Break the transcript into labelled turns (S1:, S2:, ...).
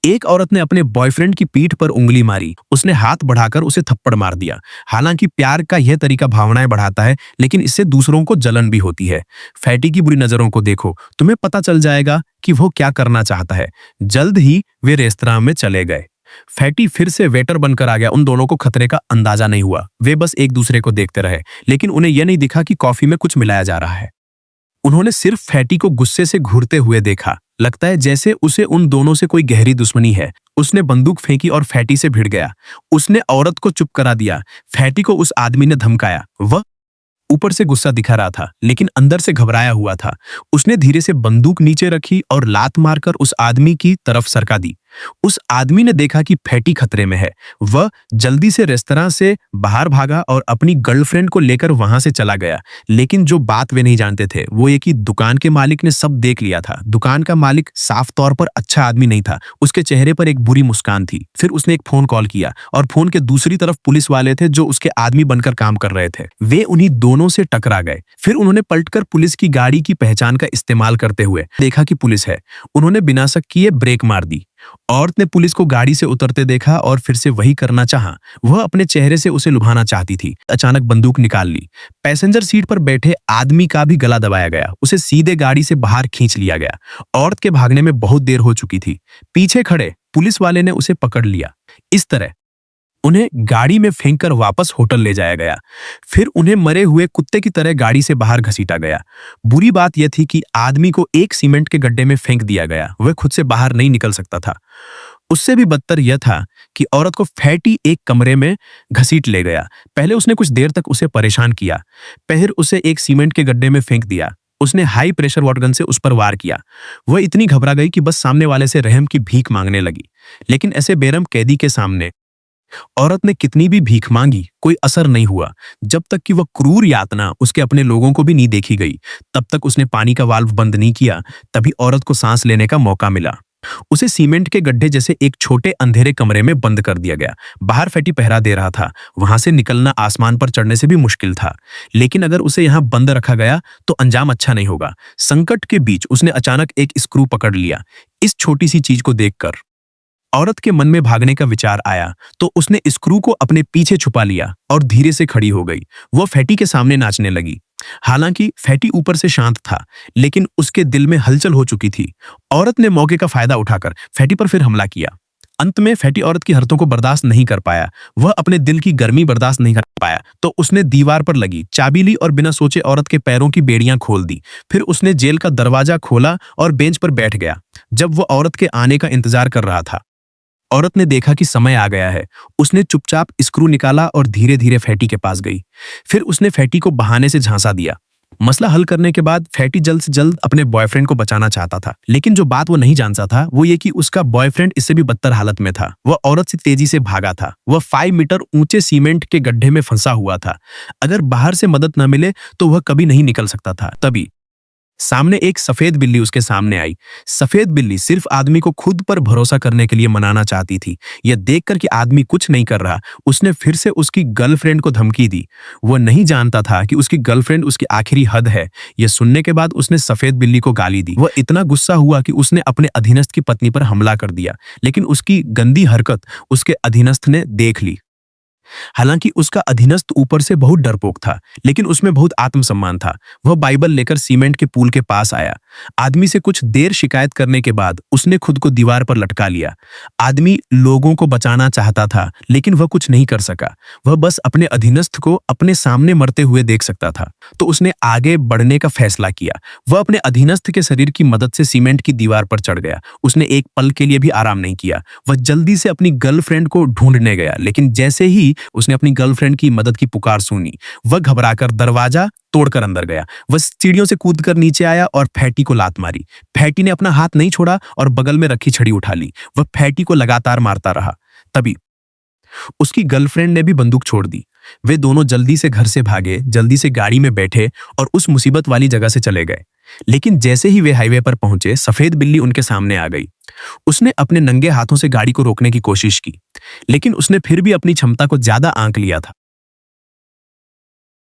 S1: एक औरत ने अपने बॉयफ्रेंड की पीठ पर उंगली मारी। उसने हाथ बढ़ाकर उसे थप्पड़ मार दिया। हालांकि प्यार का यह तरीका भावनाएं बढ़ाता है, लेकिन इससे दूसरों को जलन भी होती है। फैटी की बुरी नजरों को देखो, तुम्हें पता चल जाएगा कि वो क्या करना चाहता है। जल्द ही वे रेस्तरां में चले गए। फैटी फिर से वेटर बनकर आ गया। उन दोनों को खतरे का अंदाजा नहीं हुआ। वे बस एक दूसरे को देखते रहे, लेकिन उन्हें यह नहीं दिखा कि कॉफी में कुछ मिलाया जा रहा है। उन्होंने सिर्फ फैटी को गुस्से से घूरते हुए देखा। लगता है जैसे उसे उन दोनों से कोई गहरी दुश्मनी है। उसने बंदूक फेंकी और फैटी से भिड़ गया। उसने औरत को चुप करा दिया। फैटी को उस आदमी ने धमकाया। वह ऊपर से गुस्सा दिखा रहा था, लेकिन अंदर से घबराया हुआ था। उसने धीरे से बंदूक नीचे रखी और लात मारकर उस आदमी की तरफ सरका दी। उस आदमी ने देखा कि फैटी खतरे में है। वह जल्दी से रेस्तरां से बाहर भागा और अपनी गर्लफ्रेंड को लेकर वहां से चला गया। लेकिन जो बात वे नहीं जानते थे वो ये कि दुकान के मालिक ने सब देख लिया था। दुकान का मालिक साफ तौर पर अच्छा आदमी नहीं था। उसके चेहरे पर एक बुरी मुस्कान थी। फिर उसने एक फोन कॉल किया और फोन के दूसरी तरफ पुलिस वाले थे जो उसके आदमी बनकर काम कर रहे थे। वे उन्हीं दोनों से टकरा गए। फिर उन्होंने पलटकर पुलिस की गाड़ी की पहचान का इस्तेमाल करते हुए देखा कि पुलिस है। उन्होंने बिना शक किए ब्रेक मार दी। औरत ने पुलिस को गाड़ी से उतरते देखा और फिर से वही करना चाहा। वह अपने चेहरे से उसे लुभाना चाहती थी। अचानक बंदूक निकाल ली। पैसेंजर सीट पर बैठे आदमी का भी गला दबाया गया। उसे सीधे गाड़ी से बाहर खींच लिया गया। औरत के भागने में बहुत देर हो चुकी थी। पीछे खड़े पुलिस वाले ने उसे पकड़ लिया। इस तरह उन्हें गाड़ी में फेंककर वापस होटल ले जाया गया। फिर उन्हें मरे हुए कुत्ते की तरह गाड़ी से बाहर घसीटा गया। बुरी बात यह थी कि आदमी को एक सीमेंट के गड्ढे में फेंक दिया गया। वह खुद से बाहर नहीं निकल सकता था। उससे भी बदतर यह था कि औरत को फैटी एक कमरे में घसीट ले गया। पहले उसने कुछ देर तक उसे परेशान किया। फिर उसे एक सीमेंट के गड्ढे में फेंक दिया। उसने हाई प्रेशर वाटगन से उस पर वार किया। वह इतनी घबरा गई कि बस सामने वाले से रहम की भीख मांगने लगी। लेकिन ऐसे बेरहम कैदी के सामने औरत ने कितनी भी भीख मांगी, कोई असर नहीं हुआ। जब तक कि वह क्रूर यातना उसके अपने लोगों को भी नहीं देखी गई। तब तक उसने पानी का वाल्व बंद नहीं किया। तभी औरत को सांस लेने का मौका मिला। उसे सीमेंट के गड्ढे जैसे एक छोटे अंधेरे कमरे में बंद कर दिया गया। बाहर फैटी पहरा दे रहा था। वहां से निकलना आसमान पर चढ़ने से भी मुश्किल था। लेकिन अगर उसे यहां बंद रखा गया तो अंजाम अच्छा नहीं होगा। संकट के बीच उसने अचानक एक स्क्रू पकड़ लिया। इस छोटी सी चीज को देखकर औरत के मन में भागने का विचार आया तो उसने स्क्रू को अपने पीछे छुपा लिया और धीरे से खड़ी हो गई। वह फैटी के सामने नाचने लगी। हालांकि फैटी ऊपर से शांत था, लेकिन उसके दिल में हलचल हो चुकी थी। औरत ने मौके का फायदा उठाकर फैटी पर फिर हमला किया। अंत में फैटी औरत की हरकतों को बर्दाश्त नहीं कर पाया। वह अपने दिल की गर्मी बर्दाश्त नहीं कर पाया तो उसने दीवार पर लगी चाबी ली और बिना सोचे औरत के पैरों की बेड़ियां खोल दी। फिर उसने जेल का दरवाजा खोला और बेंच पर बैठ गया। जब वह औरत के आने का इंतजार कर रहा था, औरत ने देखा कि समय आ गया है। उसने चुपचाप स्क्रू निकाला और धीरे धीरे फैटी के पास गई। फिर उसने फैटी को बहाने से झांसा दिया। मसला हल करने के बाद फैटी जल्द से जल्द अपने बॉयफ्रेंड को बचाना चाहता था। लेकिन जो बात वो नहीं जानता था वो ये कि उसका बॉयफ्रेंड इससे भी बदतर हालत में था। वह औरत से तेजी से भागा था। वह 5 मीटर ऊंचे सीमेंट के गड्ढे में फंसा हुआ था। अगर बाहर से मदद न मिले तो वह कभी नहीं निकल सकता था। तभी सामने एक सफेद बिल्ली उसके सामने आई। सफेद बिल्ली सिर्फ आदमी को खुद पर भरोसा करने के लिए मनाना चाहती थी। यह देखकर कि आदमी कुछ नहीं कर रहा, उसने फिर से उसकी गर्लफ्रेंड को धमकी दी। वह नहीं जानता था कि उसकी गर्लफ्रेंड उसकी आखिरी हद है। यह सुनने के बाद उसने सफेद बिल्ली को गाली दी। वह इतना गुस्सा हुआ कि उसने अपने अधीनस्थ की पत्नी पर हमला कर दिया। लेकिन उसकी गंदी हरकत उसके अधीनस्थ ने देख ली। हालांकि उसका अधीनस्थ ऊपर से बहुत डरपोक था, लेकिन उसमें बहुत आत्मसम्मान था। वह बाइबल लेकर सीमेंट के पुल के पास आया। आदमी से कुछ देर शिकायत करने के बाद उसने खुद को दीवार पर लटका लिया। आदमी लोगों को बचाना चाहता था, लेकिन वह कुछ नहीं कर सका। वह बस अपने अधीनस्थ को अपने सामने मरते हुए देख सकता था। तो उसने आगे बढ़ने का फैसला किया। वह अपने अधीनस्थ के शरीर की मदद से सीमेंट की दीवार पर चढ़ गया। उसने एक पल के लिए भी आराम नहीं किया। वह जल्दी से अपनी गर्लफ्रेंड को ढूंढने गया, लेकिन जैसे ही उसने अपनी गर्लफ्रेंड की मदद की पुकार सुनी, वह घबराकर दरवाजा तोड़कर अंदर गया। वह सीढ़ियों से कूदकर नीचे आया और फैटी को लात मारी। फैटी ने अपना हाथ नहीं छोड़ा और बगल में रखी छड़ी उठा ली। वह फैटी को लगातार मारता रहा। तभी उसकी गर्लफ्रेंड ने भी बंदूक छोड़ दी। वे दोनों जल्दी से घर से भागे, जल्दी से गाड़ी में बैठे और उस मुसीबत वाली जगह से चले गए। लेकिन जैसे ही वे हाईवे पर पहुंचे, सफेद बिल्ली उनके सामने आ गई। उसने अपने नंगे हाथों से गाड़ी को रोकने की कोशिश की, लेकिन उसने फिर भी अपनी क्षमता को ज्यादा आंक लिया था।